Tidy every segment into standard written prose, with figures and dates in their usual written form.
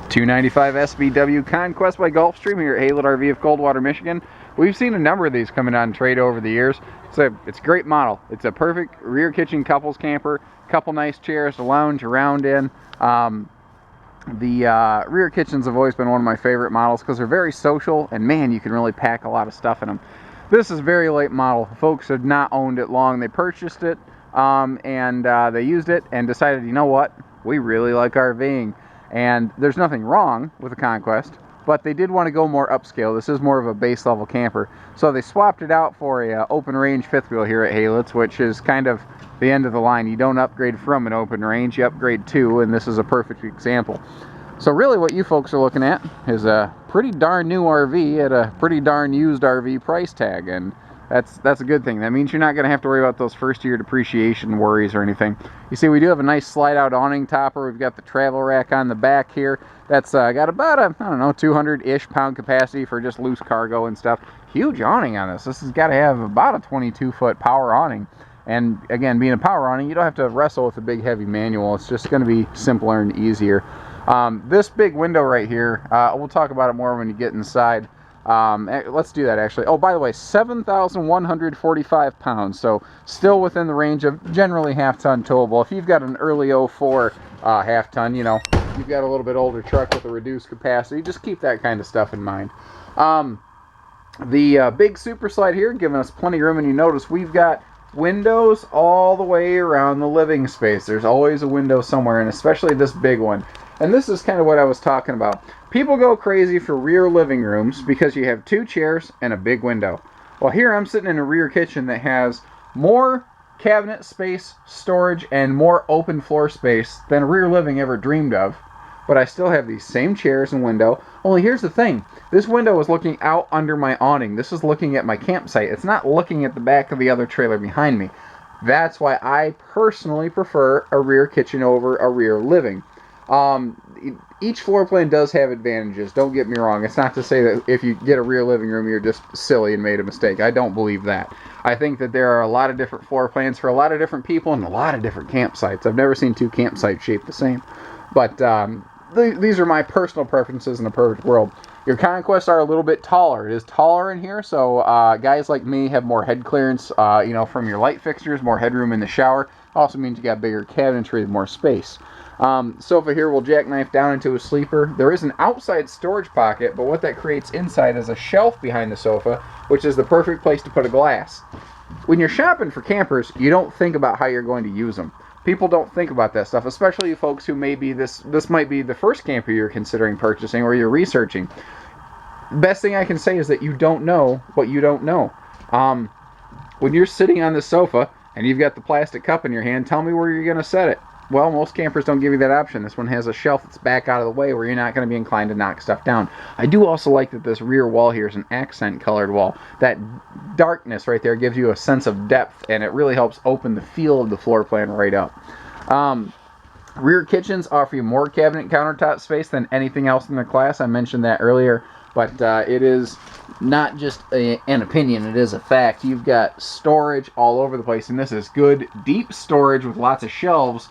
295 SBW Conquest by Gulfstream here at Haylet RV of Coldwater, Michigan. We've seen a number of these coming on trade over the years. It's a great model. It's a perfect rear kitchen couples camper. Couple nice chairs to lounge around in. The rear kitchens have always been one of my favorite models because they're very social, and man, you can really pack a lot of stuff in them. This is a very late model. Folks have not owned it long. They purchased it and they used it and decided, you know what, we really like RVing. And there's nothing wrong with the Conquest, but they did want to go more upscale. This is more of a base level camper. So they swapped it out for a open range fifth wheel here at Haylet's, which is kind of the end of the line. You don't upgrade from an open range, you upgrade to, and this is a perfect example. So really what you folks are looking at is a pretty darn new RV at a pretty darn used RV price tag, and that's a good thing. That means you're not going to have to worry about those first year depreciation worries or anything. You see, we do have a nice slide out awning topper. We've got the travel rack on the back here. That's got about a, I don't know, 200-ish pound capacity for just loose cargo and stuff. Huge awning on this. This has got to have about a 22-foot power awning. And again, being a power awning, you don't have to wrestle with a big heavy manual. It's just going to be simpler and easier. This big window right here, we'll talk about it more when you get inside. Let's do that actually. Oh, by the way, 7,145 pounds, so still within the range of generally half-ton towable. If you've got an early 04 half-ton, you know, you've got a little bit older truck with a reduced capacity, just keep that kind of stuff in mind. The big super slide here giving us plenty of room, and you notice we've got windows all the way around the living space. There's always a window somewhere, and especially this big one. And this is kind of what I was talking about. People go crazy for rear living rooms because you have two chairs and a big window. Well, here I'm sitting in a rear kitchen that has more cabinet space, storage, and more open floor space than a rear living ever dreamed of. But I still have these same chairs and window. Only here's the thing. This window is looking out under my awning. This is looking at my campsite. It's not looking at the back of the other trailer behind me. That's why I personally prefer a rear kitchen over a rear living. Each floor plan does have advantages, don't get me wrong. It's not to say that if you get a rear living room you're just silly and made a mistake. I don't believe that. I think that there are a lot of different floor plans for a lot of different people and a lot of different campsites. I've never seen two campsites shaped the same. But these are my personal preferences in a perfect world. Your Conquests are a little bit taller. It is taller in here, so guys like me have more head clearance, you know, from your light fixtures, more headroom in the shower. Also means you got bigger cabinetry, more space. Sofa here will jackknife down into a sleeper. There is an outside storage pocket, but what that creates inside is a shelf behind the sofa, which is the perfect place to put a glass. When you're shopping for campers, you don't think about how you're going to use them. People don't think about that stuff, especially you folks who maybe this might be the first camper you're considering purchasing or you're researching. Best thing I can say is that you don't know what you don't know. When you're sitting on the sofa and you've got the plastic cup in your hand, tell me where you're going to set it. Well, most campers don't give you that option. This one has a shelf that's back out of the way where you're not going to be inclined to knock stuff down. I do also like that this rear wall here is an accent colored wall. That darkness right there gives you a sense of depth, and it really helps open the feel of the floor plan right up. Rear kitchens offer you more cabinet countertop space than anything else in the class. I mentioned that earlier, but it is not just an opinion, it is a fact. You've got storage all over the place, and this is good, deep storage with lots of shelves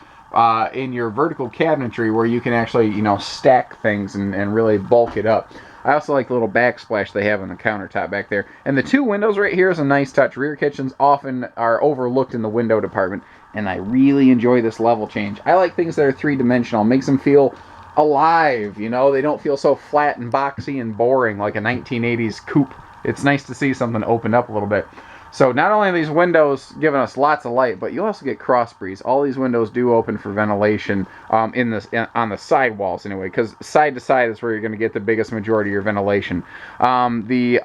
in your vertical cabinetry where you can actually, you know, stack things and really bulk it up. I also like the little backsplash they have on the countertop back there. And the two windows right here is a nice touch. Rear kitchens often are overlooked in the window department, and I really enjoy this level change. I like things that are three-dimensional. Makes them feel alive, you know? They don't feel so flat and boxy and boring like a 1980s coupe. It's nice to see something opened up a little bit. So not only are these windows giving us lots of light, but you also get cross breeze. All these windows do open for ventilation on the side walls anyway, because side to side is where you're going to get the biggest majority of your ventilation. The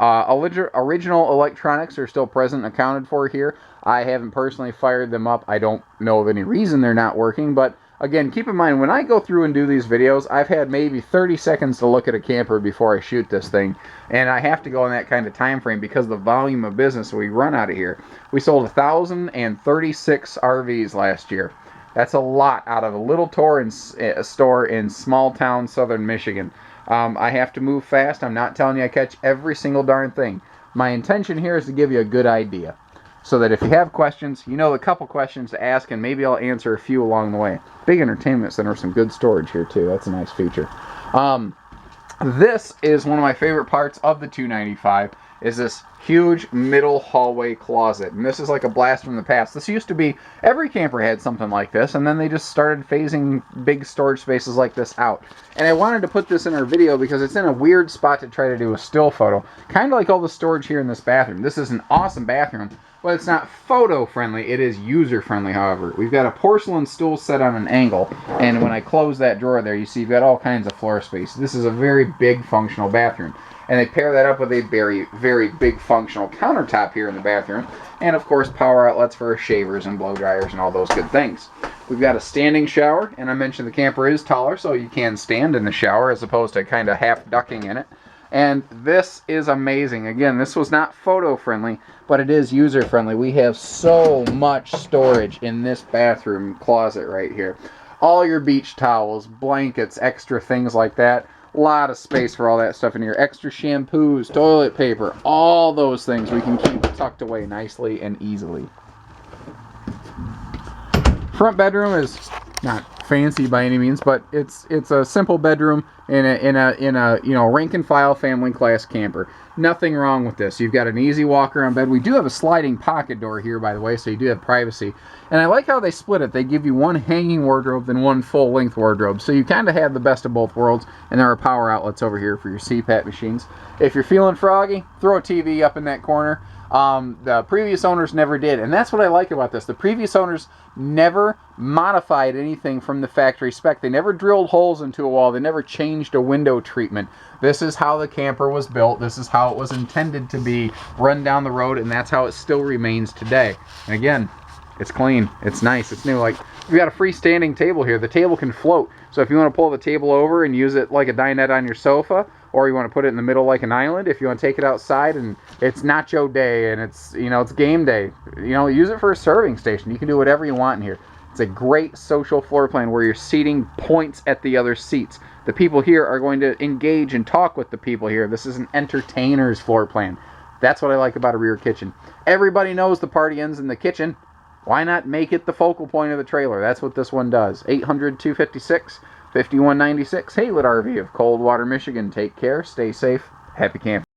original electronics are still present and accounted for here. I haven't personally fired them up. I don't know of any reason they're not working, but again, keep in mind, when I go through and do these videos, I've had maybe 30 seconds to look at a camper before I shoot this thing. And I have to go in that kind of time frame because of the volume of business we run out of here. We sold 1,036 RVs last year. That's a lot out of a little store in small town southern Michigan. I have to move fast. I'm not telling you I catch every single darn thing. My intention here is to give you a good idea, so that if you have questions, you know a couple questions to ask, and maybe I'll answer a few along the way. Big entertainment center, some good storage here too. That's a nice feature. This is one of my favorite parts of the 295, is this huge middle hallway closet. And this is like a blast from the past. This used to be, every camper had something like this, and then they just started phasing big storage spaces like this out. And I wanted to put this in our video because it's in a weird spot to try to do a still photo. Kind of like all the storage here in this bathroom. This is an awesome bathroom. Well, it's not photo friendly, it is user friendly, however. We've got a porcelain stool set on an angle, and when I close that drawer there, you see you've got all kinds of floor space. This is a very big functional bathroom. And they pair that up with a very, very big functional countertop here in the bathroom. And of course, power outlets for shavers and blow dryers and all those good things. We've got a standing shower, and I mentioned the camper is taller, so you can stand in the shower as opposed to kind of half ducking in it. And this is amazing. Again, this was not photo friendly, but it is user friendly. We have so much storage in this bathroom closet right here. All your beach towels, blankets, extra things like that. A lot of space for all that stuff in here. Extra shampoos, toilet paper, all those things we can keep tucked away nicely and easily. Front bedroom is not fancy by any means, but it's a simple bedroom in a rank and file family class camper. Nothing wrong with this. You've got an easy walk around bed. We do have a sliding pocket door here, by the way, so you do have privacy. And I like how they split it. They give you one hanging wardrobe and one full length wardrobe, so you kind of have the best of both worlds. And there are power outlets over here for your CPAP machines. If you're feeling froggy, throw a TV up in that corner. The previous owners never did, and that's what I like about this. The previous owners never modified anything from the factory spec. They never drilled holes into a wall. They never changed a window treatment. This is how the camper was built. This is how it was intended to be run down the road, and that's how it still remains today. And again, it's clean, it's nice, it's new. Like, we've got a freestanding table here. The table can float, so if you want to pull the table over and use it like a dinette on your sofa, or you want to put it in the middle like an island, if you want to take it outside and it's nacho day and it's game day, use it for a serving station. You can do whatever you want in here. It's a great social floor plan where your seating points at the other seats. The people here are going to engage and talk with the people here. This is an entertainer's floor plan. That's what I like about a rear kitchen. Everybody knows the party ends in the kitchen. Why not make it the focal point of the trailer? That's what this one does. 800-256-5196. Haylet RV of Coldwater, Michigan. Take care, stay safe, happy camping.